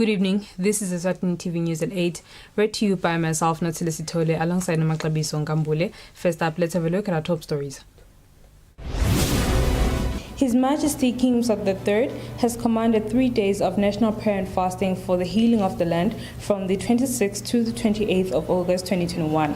Good evening. This is Eswatini TV News at 8, read to you by myself, Natilisi Tole, alongside Namakabiso Nkambule. First up, let's have a look at our top stories. His Majesty King Sadaq III has commanded 3 days of national prayer and fasting for the healing of the land from the 26th to the 28th of August 2021.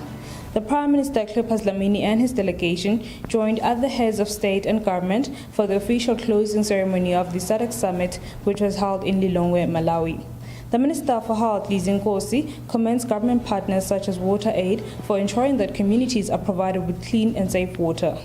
The Prime Minister Cleopas Dlamini and his delegation joined other heads of state and government for the official closing ceremony of the Sadaq Summit, which was held in Lilongwe, Malawi. The Minister for Health, Lizinkosi, commends government partners such as Water Aid for ensuring that communities are provided with clean and safe water.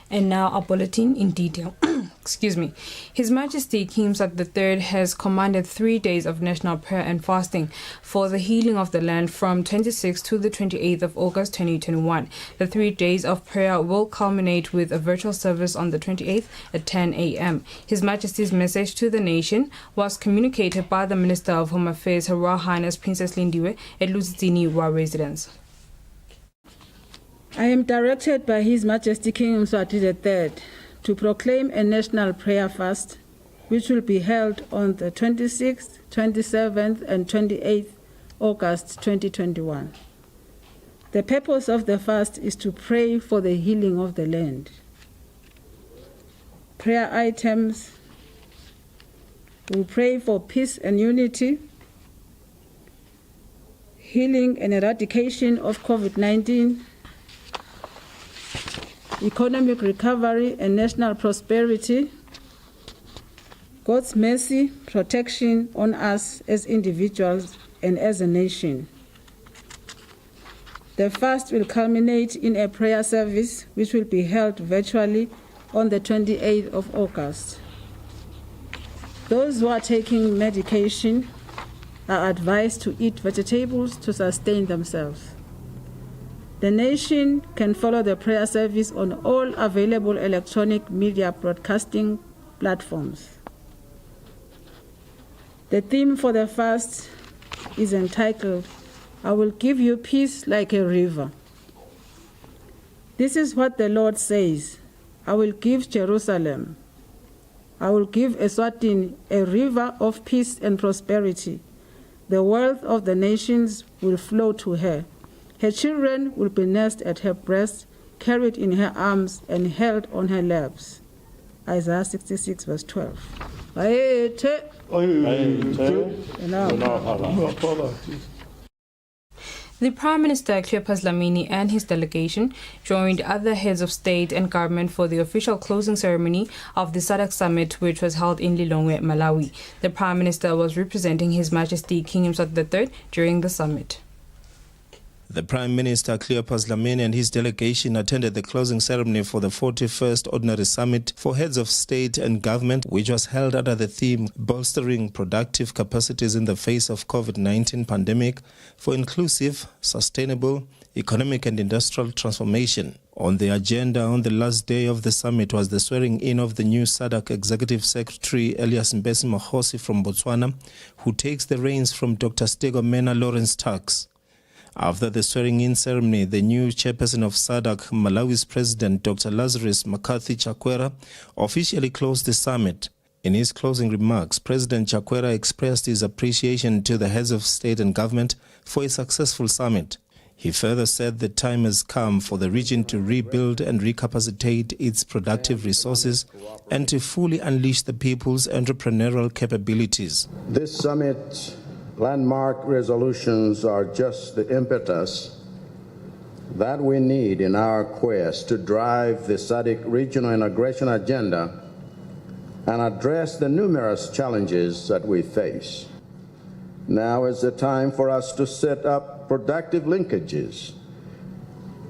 And now our bulletin in detail. Excuse me. His Majesty King Sadaq III has commanded 3 days of national prayer and fasting for the healing of the land from 26th to the 28th of August 2021. The 3 days of prayer will culminate with a virtual service on the 28th at 10 a.m. His Majesty's message to the nation was communicated by the Minister of Home Affairs, Her Royal Highness Princess Lindiwe, at Eswatini residence. I am directed by His Majesty King Mswati III to proclaim a national prayer fast, which will be held on the 26th, 27th, and 28th August 2021. The purpose of the fast is to pray for the healing of the land. Prayer items: we pray for peace and unity, healing and eradication of COVID-19, economic recovery and national prosperity, God's mercy, protection on us as individuals and as a nation. The fast will culminate in a prayer service which will be held virtually on the 28th of August. Those who are taking medication are advised to eat vegetables to sustain themselves. The nation can follow the prayer service on all available electronic media broadcasting platforms. The theme for the fast is entitled, "I will give you peace like a river." This is what the Lord says: I will give Jerusalem, I will give Eswatini a river of peace and prosperity. The wealth of the nations will flow to her. Her children will be nursed at her breast, carried in her arms, and held on her laps. Isaiah 66, verse 12. The Prime Minister Cleopas Dlamini and his delegation joined other heads of state and government for the official closing ceremony of the Sadaq Summit, which was held in Lilongwe, Malawi. The Prime Minister was representing His Majesty King Sadaq III during the summit. The Prime Minister Cleopas Dlamini and his delegation attended the closing ceremony for the 41st Ordinary Summit for Heads of State and Government, which was held under the theme Bolstering Productive Capacities in the Face of COVID-19 Pandemic for Inclusive, Sustainable, Economic and Industrial Transformation. On the agenda on the last day of the summit was the swearing-in of the new SADC Executive Secretary Elias Mbesi Mahosi from Botswana, who takes the reins from Dr. Stego Mena Lawrence Tax. After the swearing-in ceremony, the new chairperson of SADC, Malawi's President Dr. Lazarus McCarthy Chakwera, officially closed the summit. In his closing remarks, President Chakwera expressed his appreciation to the heads of state and government for a successful summit. He further said the time has come for the region to rebuild and recapacitate its productive resources and to fully unleash the people's entrepreneurial capabilities. This summit landmark resolutions are just the impetus that we need in our quest to drive the SADC regional integration agenda and address the numerous challenges that we face. Now is the time for us to set up productive linkages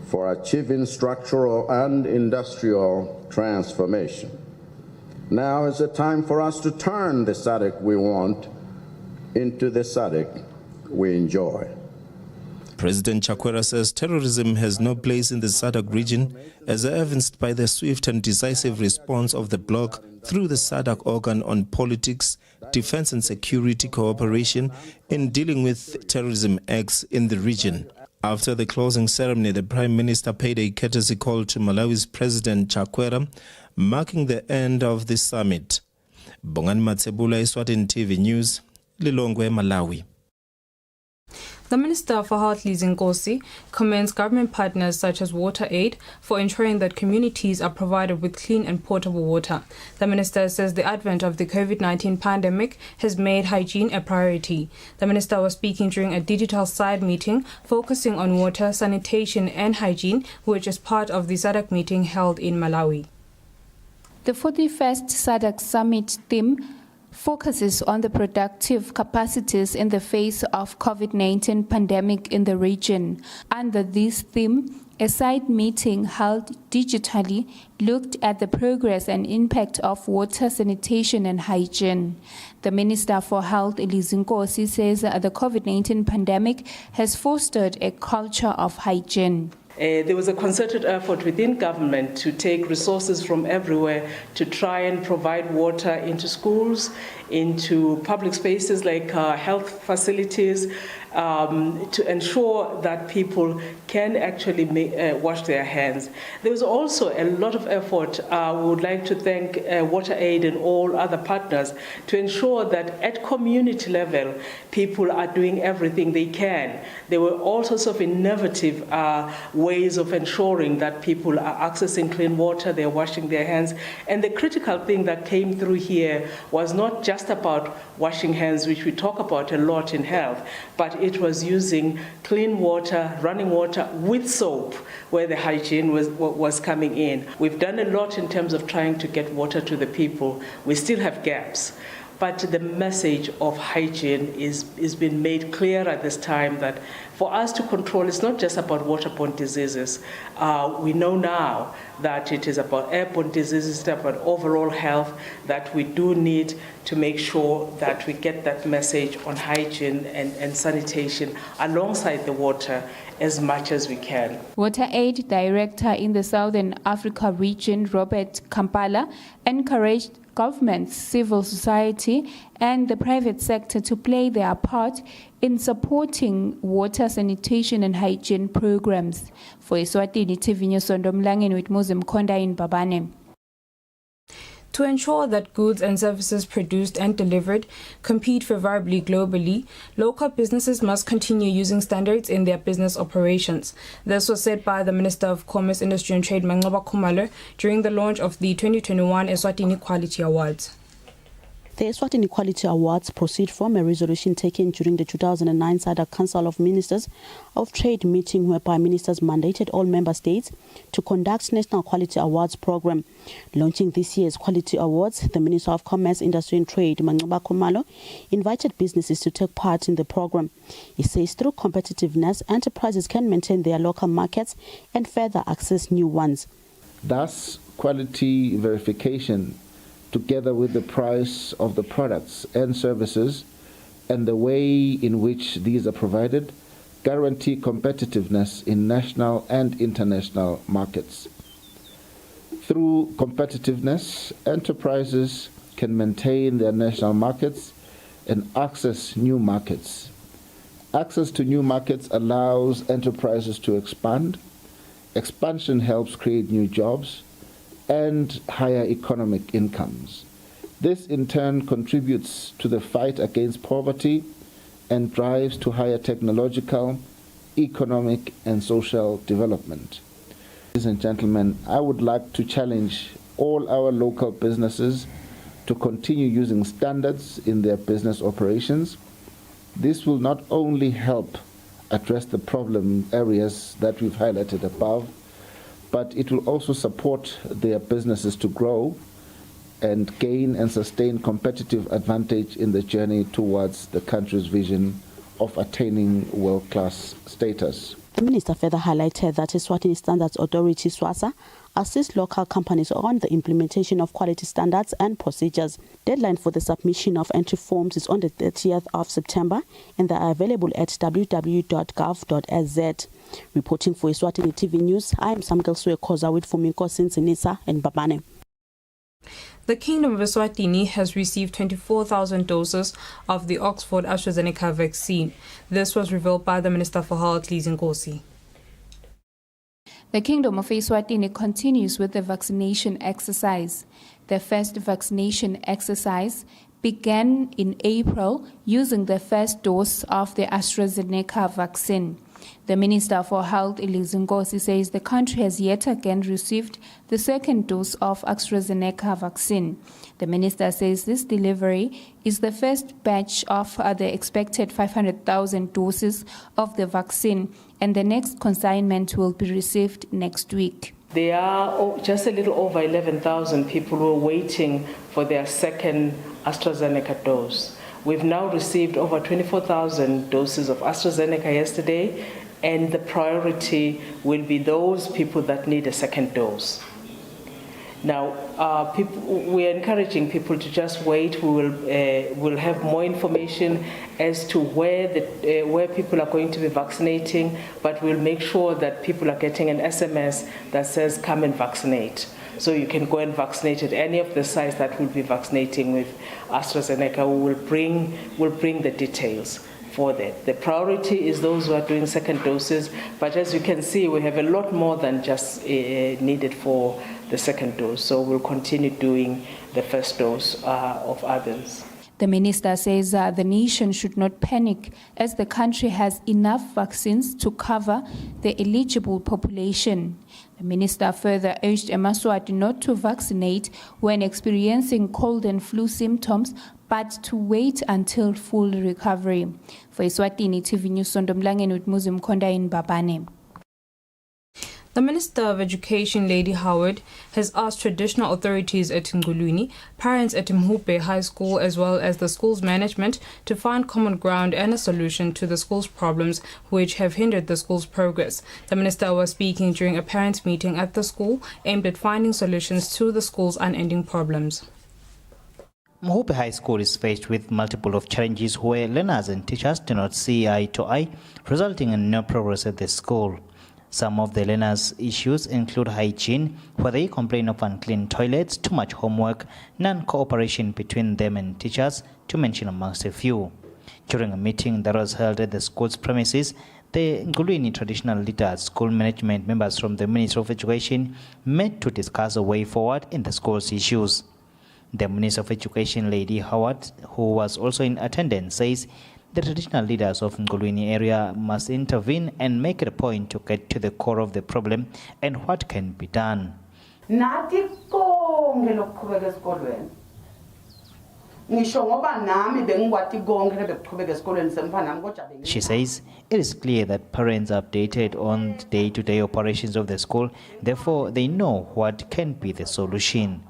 for achieving structural and industrial transformation. Now is the time for us to turn the SADC we want into the SADC we enjoy. President Chakwera says terrorism has no place in the SADC region, as evidenced by the swift and decisive response of the bloc through the SADC organ on politics, defense and security cooperation in dealing with terrorism acts in the region. After the closing ceremony, the Prime Minister paid a courtesy call to Malawi's President Chakwera, marking the end of the summit. Bongani Matsebula, Eswatini TV News, Lilongwe, Malawi. The Minister for Health, Lizinkosi, commends government partners such as WaterAid for ensuring that communities are provided with clean and potable water. The Minister says the advent of the COVID-19 pandemic has made hygiene a priority. The Minister was speaking during a digital side meeting focusing on water, sanitation and hygiene, which is part of the Sadaq meeting held in Malawi. The 41st Sadaq Summit theme focuses on the productive capacities in the face of COVID-19 pandemic in the region. Under this theme, a side meeting held digitally looked at the progress and impact of water, sanitation and hygiene. The Minister for Health, Lizinkosi, says that the COVID-19 pandemic has fostered a culture of hygiene. There was a concerted effort within government to take resources from everywhere to try and provide water into schools, into public spaces like health facilities, to ensure that people can actually wash their hands. There was also a lot of effort. We would like to thank WaterAid and all other partners to ensure that at community level, people are doing everything they can. There were all sorts of innovative ways of ensuring that people are accessing clean water, they're washing their hands. And the critical thing that came through here was not just about washing hands, which we talk about a lot in health, but it was using clean water, running water with soap, where the hygiene was coming in. We've done a lot in terms of trying to get water to the people. We still have gaps. But the message of hygiene is being made clear at this time that for us to control, it's not just about waterborne diseases. We know now that it is about airborne diseases, it's about overall health, that we do need to make sure that we get that message on hygiene and sanitation alongside the water as much as we can. WaterAid Director in the Southern Africa region, Robert Kampala, encouraged governments, civil society, and the private sector to play their part in supporting water, sanitation, and hygiene programs. For Eswatini TV News, Sondomlangen with Muslim Konda in Babane. To ensure that goods and services produced and delivered compete favorably globally, local businesses must continue using standards in their business operations. This was said by the Minister of Commerce, Industry and Trade, Manqoba Khumalo, during the launch of the 2021 Eswatini Quality Awards. The Eswatini Quality Awards proceed from a resolution taken during the 2009 Sadaq Council of Ministers of Trade meeting, whereby ministers mandated all member states to conduct National Quality Awards program. Launching this year's Quality Awards, the Minister of Commerce, Industry and Trade, Manqoba Khumalo, invited businesses to take part in the program. He says through competitiveness, enterprises can maintain their local markets and further access new ones. Thus, quality verification, together with the price of the products and services and the way in which these are provided, guarantee competitiveness in national and international markets. Through competitiveness, enterprises can maintain their national markets and access new markets. Access to new markets allows enterprises to expand. Expansion helps create new jobs and higher economic incomes. This in turn contributes to the fight against poverty and drives to higher technological, economic and social development. Ladies and gentlemen, I would like to challenge all our local businesses to continue using standards in their business operations. This will not only help address the problem areas that we've highlighted above, but it will also support their businesses to grow and gain and sustain competitive advantage in the journey towards the country's vision of attaining world-class status. The minister further highlighted that Eswatini Standards Authority, SWASA, assists local companies on the implementation of quality standards and procedures. Deadline for the submission of entry forms is on the 30th of September, and they are available at www.gov.sz. Reporting for Eswatini TV News, I am Samkel Suekoza with Fuminko Sinsinisa and Babane. The Kingdom of Eswatini has received 24,000 doses of the Oxford AstraZeneca vaccine. This was revealed by the Minister for Health, Lizinkosi. The Kingdom of Eswatini continues with the vaccination exercise. The first vaccination exercise began in April using the first dose of the AstraZeneca vaccine. The Minister for Health, Elise Ngosi, says the country has yet again received the second dose of AstraZeneca vaccine. The minister says this delivery is the first batch of the expected 500,000 doses of the vaccine, and the next consignment will be received next week. There are just a little over 11,000 people who are waiting for their second AstraZeneca dose. We've now received over 24,000 doses of AstraZeneca yesterday, and the priority will be those people that need a second dose. Now, we are encouraging people to just wait. We'll have more information as to where people are going to be vaccinating, but we'll make sure that people are getting an SMS that says, come and vaccinate. So you can go and vaccinate at any of the sites that will be vaccinating with AstraZeneca. We'll bring the details for that. The priority is those who are doing second doses, but as you can see, we have a lot more than just needed for the second dose. So we'll continue doing the first dose of others. The minister says the nation should not panic as the country has enough vaccines to cover the eligible population. The minister further urged Eswatini not to vaccinate when experiencing cold and flu symptoms, but to wait until full recovery. For Eswatini TV News, Sondomlangen with Muzim Konda in Babane. The Minister of Education, Lady Howard, has asked traditional authorities at Ngulwini, parents at Mohope High School, as well as the school's management to find common ground and a solution to the school's problems which have hindered the school's progress. The minister was speaking during a parents' meeting at the school aimed at finding solutions to the school's unending problems. Mohope High School is faced with multiple of challenges where learners and teachers do not see eye to eye, resulting in no progress at the school. Some of the learners' issues include hygiene, where they complain of unclean toilets, too much homework, non-cooperation between them and teachers, to mention amongst a few. During a meeting that was held at the school's premises, the Ngulwini traditional leaders, school management members from the Ministry of Education met to discuss a way forward in the school's issues. The Minister of Education, Lady Howard, who was also in attendance, says the traditional leaders of Ngulwini area must intervene and make it a point to get to the core of the problem and what can be done. She says it is clear that parents are updated on the day-to-day operations of the school, therefore they know what can be the solution.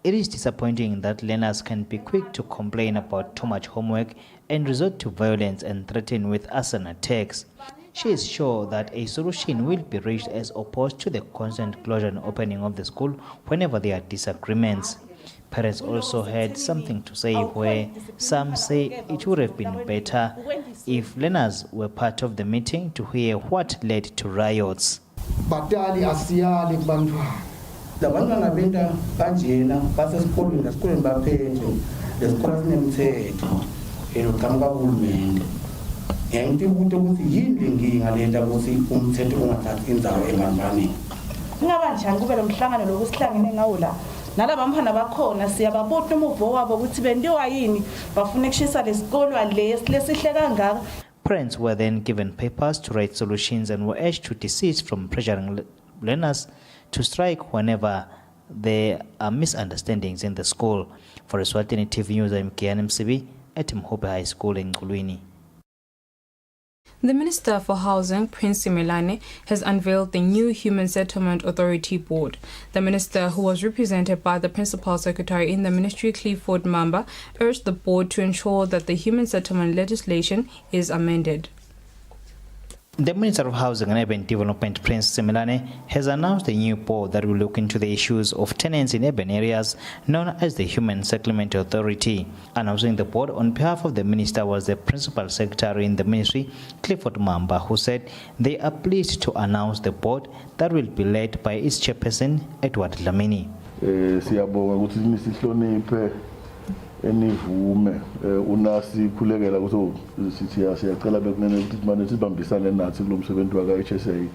It is disappointing that learners can be quick to complain about too much homework and resort to violence and threaten with arson attacks. She is sure that a solution will be reached as opposed to the constant closure and opening of the school whenever there are disagreements. Parents also had something to say where some say it would have been better if learners were part of the meeting to hear what led to riots. Labantwana benta kanjena basesikolweni esikolweni baphethe lesikole sinemthetho eloqhamuka kuhulumende. Ngiyayinto ukuthi yini lenkinga lenta ukuthi umthetho ungathathi indzawo ebanjani. Kungaba njani kube lomhlangano lokusihlangene ngawo la nalaba mfana bakhona siyababuza umuvo wabo ukuthi bendiwa yini bafuna ukushisa lesikolo lesihle kangaka. Parents were then given papers to write solutions and were urged to desist from pressuring learners to strike whenever there are misunderstandings in the school. For Eswatini TV News, I'm Kian MCB at Mohope High School in Ngulwini. The Minister for Housing, Prince Simelane, has unveiled the new Human Settlement Authority Board. The minister, who was represented by the Principal Secretary in the Ministry, Clifford Mamba, urged the board to ensure that the human settlement legislation is amended. The Minister of Housing and Urban Development, Prince Simelane, has announced a new board that will look into the issues of tenants in urban areas, known as the Human Settlement Authority. Announcing the board on behalf of the minister was the Principal Secretary in the Ministry, Clifford Mamba, who said they are pleased to announce the board that will be led by its chairperson, Edward Lamini. Enivume unasi khulekela ukuthi sithi siyacela bekunene ukuthi manje sibambisane nathi kulomsebenzi waka HSA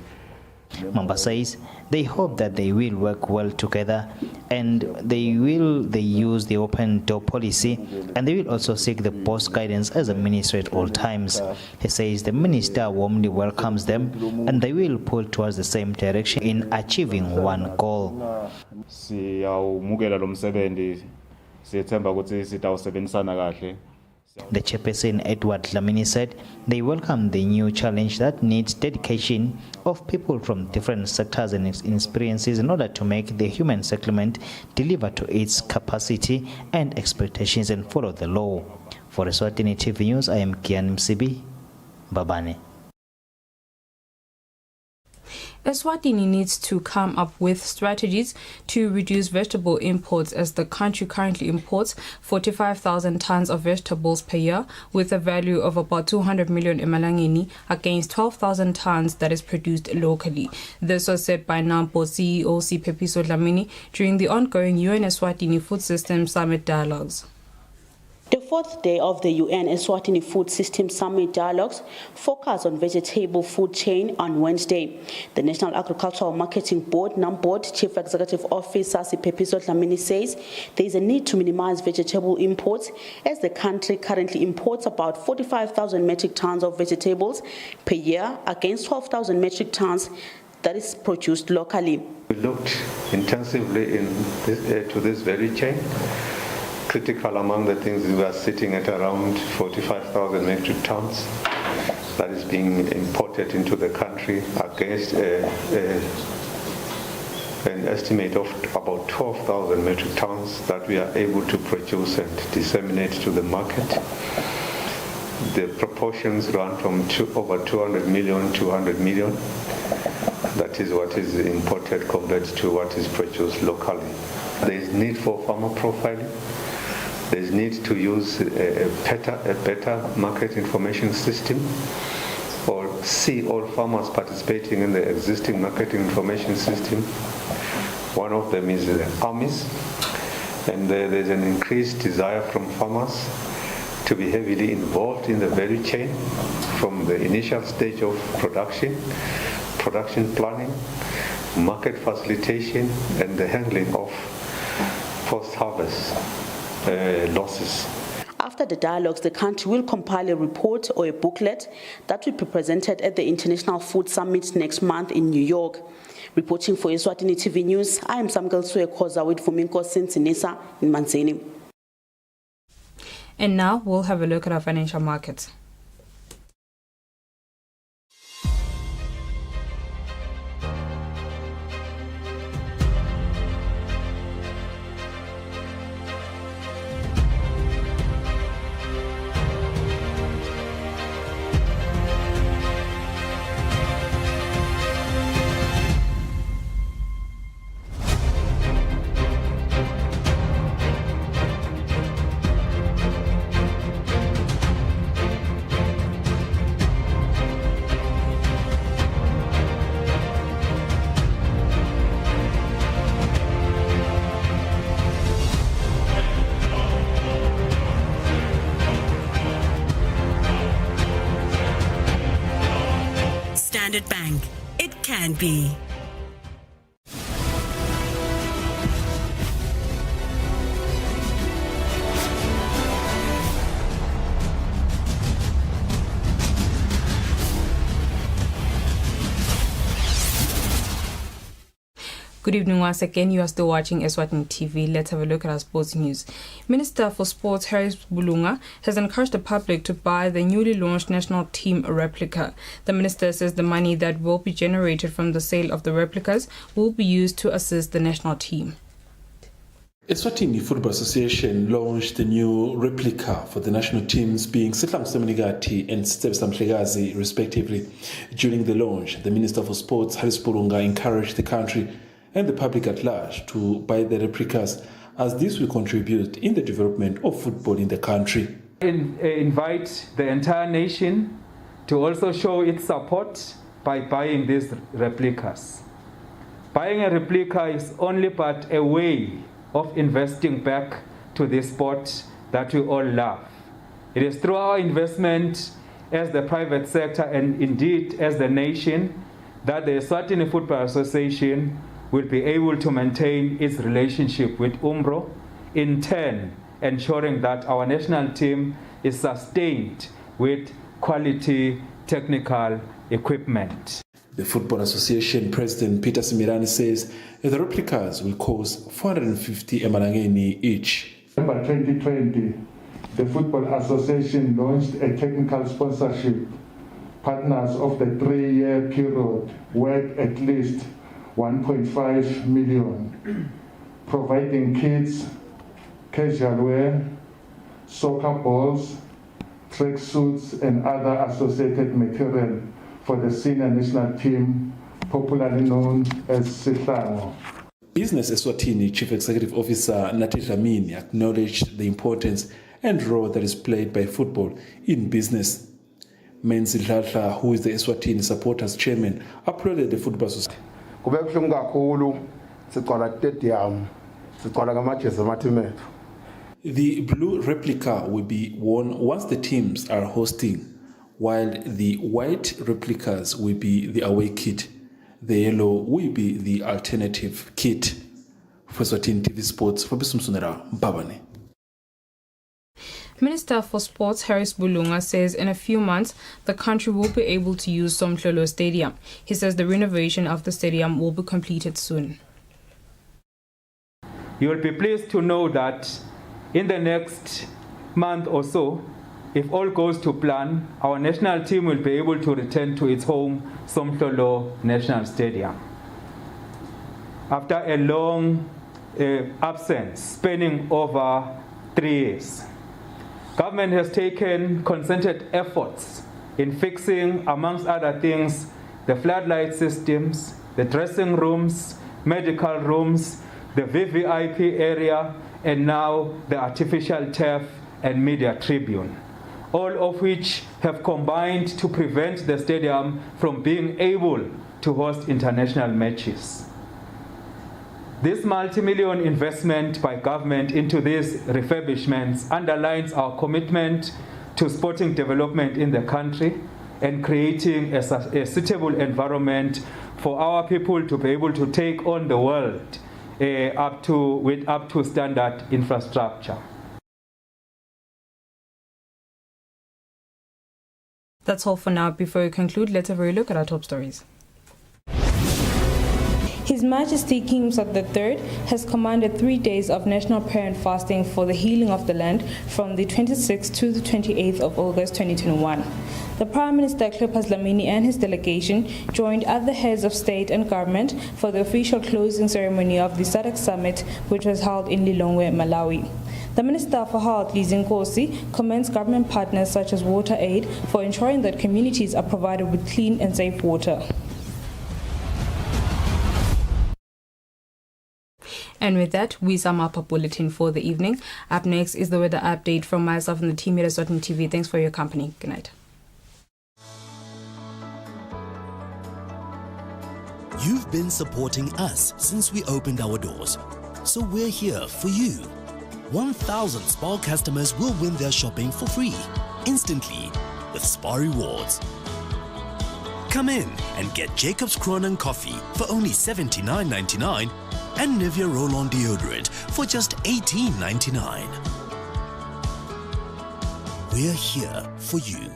Mamba says they hope that they will work well together and they use the open door policy, and they will also seek the boss guidance as a minister at all times. He says the minister warmly welcomes them and they will pull towards the same direction in achieving one goal. The chairperson, Edward Dlamini, said they welcome the new challenge that needs dedication of people from different sectors and experiences in order to make the human settlement deliver to its capacity and expectations and follow the law. For Eswatini TV News, I am Kian Msibi, Babane. Eswatini needs to come up with strategies to reduce vegetable imports, as the country currently imports 45,000 tons of vegetables per year with a value of about 200 million emalangeni against 12,000 tons that is produced locally. This was said by NAMPO CEO Siphepiso Dlamini during the ongoing UN Eswatini Food System Summit dialogues. The fourth day of the UN Eswatini Food System Summit dialogues focused on vegetable food chain on Wednesday. The National Agricultural Marketing Board, NAMBOARD, Chief Executive Officer Siphepiso Dlamini says there is a need to minimize vegetable imports, as the country currently imports about 45,000 metric tons of vegetables per year against 12,000 metric tons that is produced locally. We looked intensively to this very chain. Critical among the things, we are sitting at around 45,000 metric tons that is being imported into the country against an estimate of about 12,000 metric tons that we are able to produce and disseminate to the market. The proportions run from over 200 million to 100 million. That is what is imported compared to what is produced locally. There is need for farmer profiling. There is need to use a better market information system, or see all farmers participating in the existing marketing information system. One of them is the AMIS, and there's an increased desire from farmers to be heavily involved in the value chain from the initial stage of production planning, market facilitation, and the handling of post-harvest losses. After the dialogues, the country will compile a report or a booklet that will be presented at the International Food Summit next month in New York. Reporting for Eswatini TV News, I am Samgal Suekoza with Fuminko Sinsinesa in Manzini. And now we'll have a look at our financial markets. Standard Bank. It can be. Good evening once again. You are still watching Eswatini TV. Let's have a look at our sports news. Minister for Sports Harris Bulunga has encouraged the public to buy the newly launched national team replica. The minister says the money that will be generated from the sale of the replicas will be used to assist the national team. Eswatini Football Association launched the new replica for the national teams, being Sihlang Semenigati and Stebsam Hlegazi, respectively. During the launch, the Minister for Sports Harris Bulunga encouraged the country and the public at large to buy the replicas, as this will contribute in the development of football in the country. Invite the entire nation to also show its support by buying these replicas. Buying a replica is only but a way of investing back to this sport that we all love. It is through our investment as the private sector and indeed as the nation that the Eswatini Football Association will be able to maintain its relationship with UMRO, in turn ensuring that our national team is sustained with quality technical equipment. The Football Association President Peter Simirani says the replicas will cost 450 emalangeni each. In November 2020, the Football Association launched a technical sponsorship. Partners of the 3-year period worth at least 1.5 million, providing kits, casual wear, soccer balls, track suits, and other associated material for the senior national team, popularly known as Sihlango. Business Eswatini Chief Executive Officer Nathi Dlamini acknowledged the importance and role that is played by football in business. Menzi Dladla, who is the Eswatini Supporters Chairman, applauded the Football Society. The blue replica will be worn once the teams are hosting, while the white replicas will be the away kit. The yellow will be the alternative kit. For Eswatini TV Sports, Fabisum Sunera, Mbabane. Minister for Sports Harris Bulunga says in a few months the country will be able to use Somhlolo Stadium. He says the renovation of the stadium will be completed soon. You will be pleased to know that in the next month or so, if all goes to plan, our national team will be able to return to its home, Somhlolo National Stadium. After a long absence spanning over 3 years, government has taken concerted efforts in fixing, amongst other things, the floodlight systems, the dressing rooms, medical rooms, the VVIP area, and now the artificial turf and media tribune, all of which have combined to prevent the stadium from being able to host international matches. This multi-million investment by government into these refurbishments underlines our commitment to sporting development in the country and creating a suitable environment for our people to be able to take on the world with up to standard infrastructure. That's all for now. Before we conclude, let's have a look at our top stories. His Majesty King Sadaq III has commanded 3 days of national prayer and fasting for the healing of the land from the 26th to the 28th of August 2021. The Prime Minister Cleopas Dlamini and his delegation joined other heads of state and government for the official closing ceremony of the Sadaq Summit, which was held in Lilongwe, Malawi. The Minister for Health, Lizinkosi, commends government partners such as Water Aid for ensuring that communities are provided with clean and safe water. And with that, we sum up our bulletin for the evening. Up next is the weather update from myself and the team at Eswatini TV. Thanks for your company. Good night. You've been supporting us since we opened our doors, so we're here for you. 1,000 SPAR customers will win their shopping for free, instantly, with SPAR Rewards. Come in and get Jacob's Cronin coffee for only $79.99 and Nivea Roll-On deodorant for just $18.99. We're here for you.